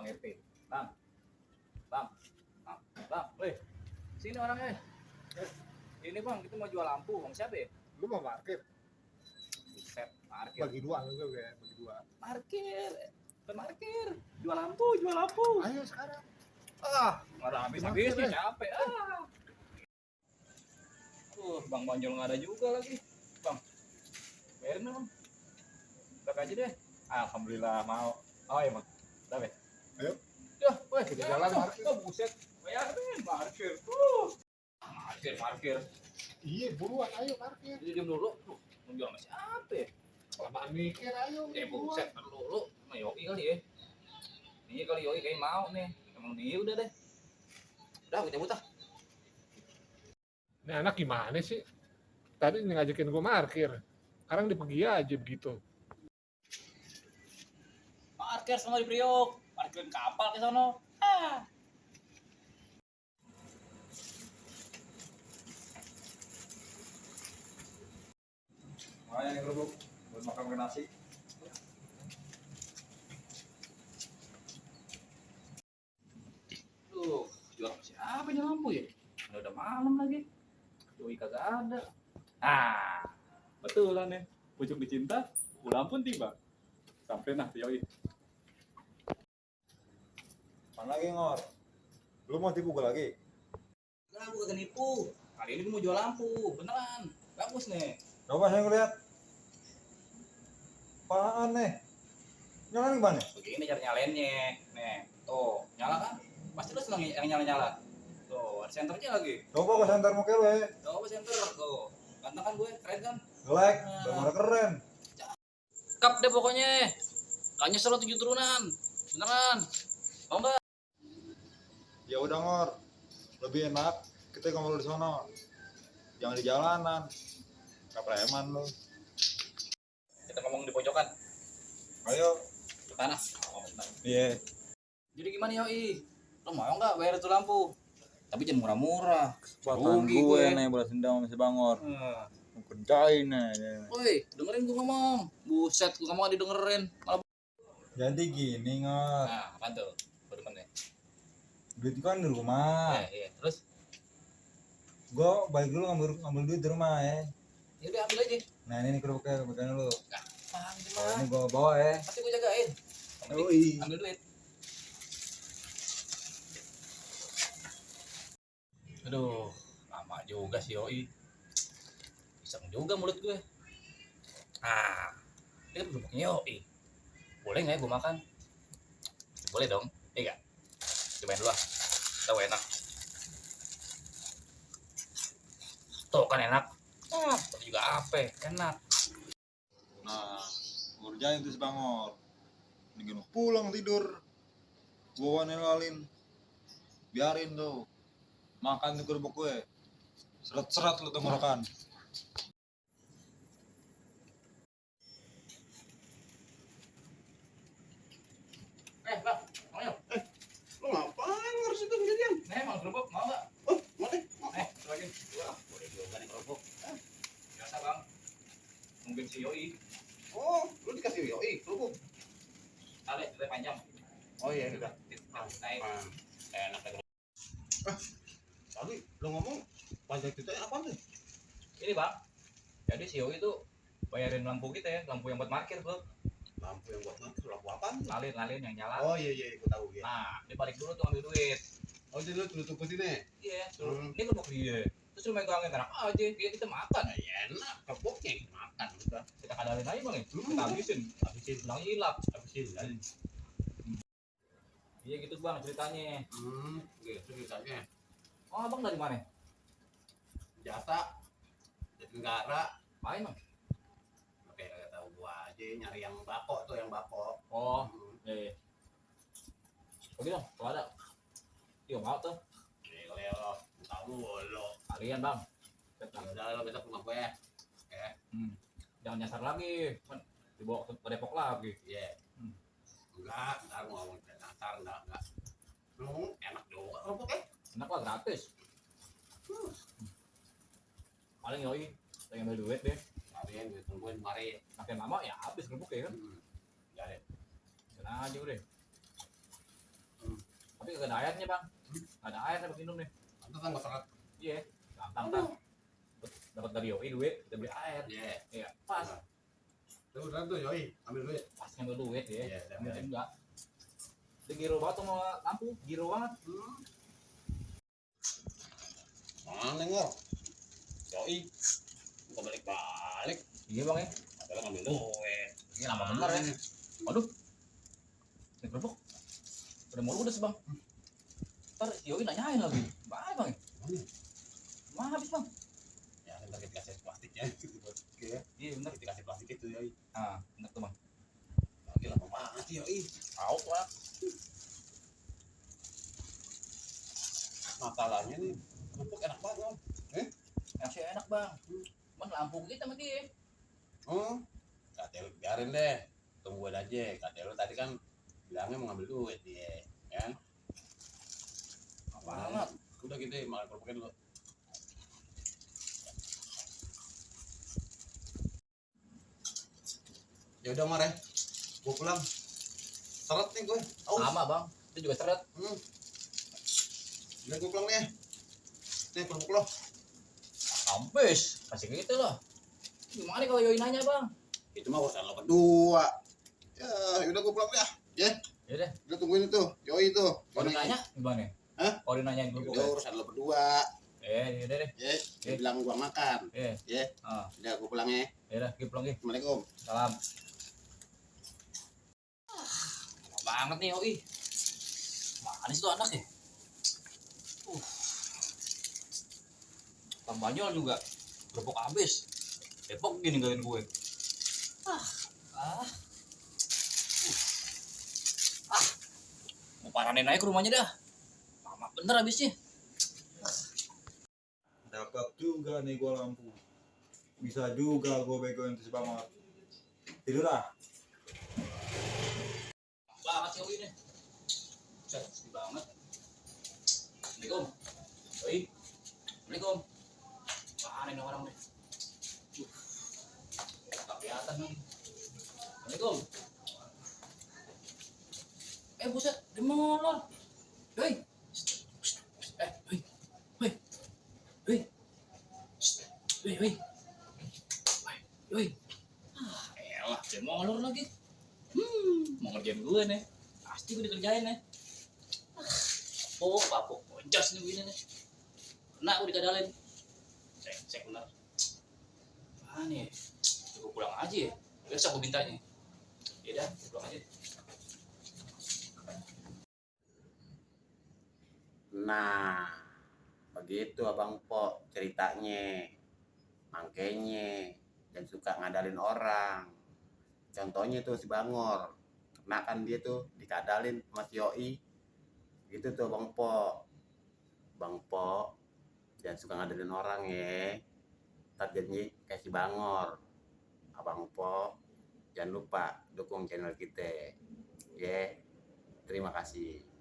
Bang RT. Bang, bang, bang, weh, sini orangnya. Ini bang, kita mau jual lampu, bang siapa ya? Lu mau parkir? Buset, parkir. Bagi dua lu gue, bagi dua. Parkir, parkir, jual lampu, jual lampu. Ayo sekarang. Nggak ada habis-habisnya, capek. Bang Banjol nggak ada juga lagi. Bang, bayarin dong. Berapa aja deh. Alhamdulillah mau. Oh iya bang, berapa? Ayo. Yah, weh, Kita jalan parkir. Oh buset, bayarin parkir. Parkir. Iya, buruan ayo parkir. Jadi diam dulu. Mau jual sama siapa ya? Kelamaan mikir ayo. Buset, dulu. Sama Yoi kali ya. Iya kali Yoi kayak mau nih. Emang dia udah deh. Udah, kita buta. Ini anak gimana sih? Tadi ngajakin gue parkir. Sekarang dia pergi aja begitu. Parkir sama di Priok. Parkirin kapal ke sono. Makanya nih kerupuk buat makan ke nasi. Tuh, jual sama siapa nih lampu ya? Udah malam lagi. Yoi kagak ada. Betulan nih. Pucuk dicinta, ulang pun tiba. Sampai nah Yoi. Mana lagi ngor? Lu mau tipu gue lagi? Nah, gue kagak nipu. Kali ini gue mau jual lampu, beneran. Bagus nih. Coba saya ngeliat. Apaan nih? Nyala gimana? Begini cara nyalainnya. Nih, tuh, nyala kan? Pasti lu seneng yang nyala-nyala. Tuh, ada senternya lagi. Coba gue senter muka lu ya. Coba senter, tuh. Ganteng kan gue, keren kan? Jelek, udah mulai keren. Kap deh pokoknya. Kayaknya selalu 7 turunan. Beneran. Mau nggak? Ya udah ngor. Lebih enak kita ngobrol di sono. Jangan di jalanan. Kapreman lu. Kita ngomong di pojokan. Ayo. Ke tanah. Iya. Jadi gimana Yoi? Lo mau nggak bayar itu lampu? Tapi jangan murah-murah. Kesempatan Rugi gue nih balas dendam sama si Bangor. Mau kerjain nih. Woi, dengerin gue ngomong. Buset, gue ngomong didengerin. Malah... Jadi gini ngor. Nah, apaan tuh? Gue demen deh. Duit kan di rumah. Iya. Terus? Gue balik dulu ngambil duit di rumah ya. Ya udah ambil aja. Nah ini kerupuknya pegang lu. Gampang Ini gimana? gue bawa ya. Pasti gue jagain. Yoi. Ambil duit. Aduh, lama juga sih Yoi. Iseng juga mulut gue. Ini kan kerupuknya Yoi. Boleh nggak ya gue makan? Boleh dong. Iya nggak? Cobain dulu lah. Tahu enak. Tuh kan enak. Tapi juga apa? Enak. Nah, ngerjain tuh si Bangor. Mendingan lu pulang tidur. Gua wanelin. Biarin tuh. Makan tuh kerupuk gue. Seret-seret lu tenggorokan. Bang, mau yuk? Lu ngapain harus itu sendirian? Nih, mau kerupuk, mau nggak? Mau deh. Lagi. Wah, boleh juga nih kerupuk. Biasa bang. Mungkin si Yoi. Oh, lu dikasih Yoi, kerupuk. Tali, kita panjang. Oh iya, udah. Naik. Enak deh. Tadi lu ngomong pajak kita apa tuh? Ini bang. Jadi si Yoi itu bayarin lampu kita ya, lampu yang buat parkir bro. Lampu yang buat nanti lampu apaan tuh? Lalin yang nyala. Oh iya, gua tahu ya. Nah, dia balik dulu tuh ambil duit. Oh, jadi lu tutup ke sini. Iya, ini kerupuk dia. Terus lu megangin enak aja, dia kita makan. Ya enak, kerupuknya kita makan udah. Kita kadalin aja bang ya. Kita habisin bilang hilap. Habisin. Iya gitu bang ceritanya. Gitu ceritanya. Oh abang dari mana? Jasa, Jatinegara. Main bang? Oke, nggak tahu gua aja nyari yang bako tuh, yang bako. Oh, iya. Oke dong, kalau ada. Iya mau tuh. Leo, tahu lo. Kalian bang. Ya udah lo besok rumah gue. Oke. Jangan nyasar lagi. Kan dibawa ke Depok lagi. Iya. Enggak, ntar ngomong dasar enggak. Enak juga kerupuk ya. Enak lah gratis. Paling Yoi, pengen ambil duit deh. Kalian gue tungguin mari. Makin lama ya habis kerupuk ya kan. Ya deh. Jangan aja udah. Tapi gak ada airnya bang. Gak ada air dapat minum nih. Itu kan nggak seret. Iya. Gampang bang. Dapat dari Yoi duit, kita beli air. Iya. Iya. Pas. Tuh udah tuh Yoi, ambil duit. Pas ngambil duit ya. Iya, Ambil iya. enggak. Itu giro banget tuh sama lampu. Giro banget. Mana ngor? Yoi. Buka balik-balik. Iya bang ya. Padahal ngambil duit. Ini lama bener ya. Waduh. Ini kerupuk. Udah mau ludes bang. Ntar Yoi nanyain lagi. Bye bang. Mana habis bang? Ya, ntar kita kasih plastiknya. Oke ya. Iya bener. Kita kasih plastik itu Yoi. Ah, bener tuh bang. Lagi lama banget Yoi. Tahu lah. Masalahnya nih, kerupuk enak banget Om. Yang sih enak bang. Cuman lampu kita sama dia. Oh, Katel biarin deh. Tungguin aja. Katel lu tadi kan bilangnya mau ngambil duit dia, ya. Banget. Udah gitu ya, makan kerupuknya dulu. Ya udah Mar ya. Gua pulang. Seret nih gue. Sama bang. Itu juga seret. Udah gue pulang nih ya. Nih kerupuk lo. Habis. Kasih gitu loh. Gimana kalau Yoi nanya bang? Itu mah urusan lo berdua. Ya, udah gue pulang ya. Yaudah. Udah tungguin itu. Yoi itu. Kalau dia nanya gimana? Hah? Kalau dia nanyain kerupuk. Udah urusan lo berdua. Yaudah deh. Ya, dia bilang gua makan. Ya. Ah, Udah gue pulang ya. yaudah. Kita pulang ya. Assalamualaikum. Salam. Lama banget nih Yoi. Manis tuh anak ya. Tambahnya juga kerupuk habis. Depok gini ninggalin gue. Mau paranin aja ke rumahnya dah. Lama bener habisnya. Dapat juga nih gua lampu. Bisa juga gua begoin tuh si Bangor. Tidur ah. Banget sih ini. Sepi banget. Assalamualaikum. Oi. Assalamualaikum. Mana ini orang nih? Tak kelihatan nih. Assalamualaikum. Buset, dia molor. Hei. Hei. Hei. Hei. Hei, hei. Hei. Elah, dia molor lagi. Mau ngerjain gue nih. Pasti gue dikerjain nih. Papuk. Jas nih begini nih. Kena gue dikadalin. Cek bener. Mana nih? Gue pulang aja ya. Besok gue mintanya. Yaudah, gue pulang aja. Nah, begitu Abang Po ceritanya. Makanya dan suka ngadalin orang. Contohnya tuh si Bangor. Kena kan dia tuh dikadalin sama si Yoi. Gitu tuh Bang Po. Bang Po jangan suka ngadalin orang ya. Ntar jadinya kayak si Bangor. Abang Po jangan lupa dukung channel kita. Ya, terima kasih.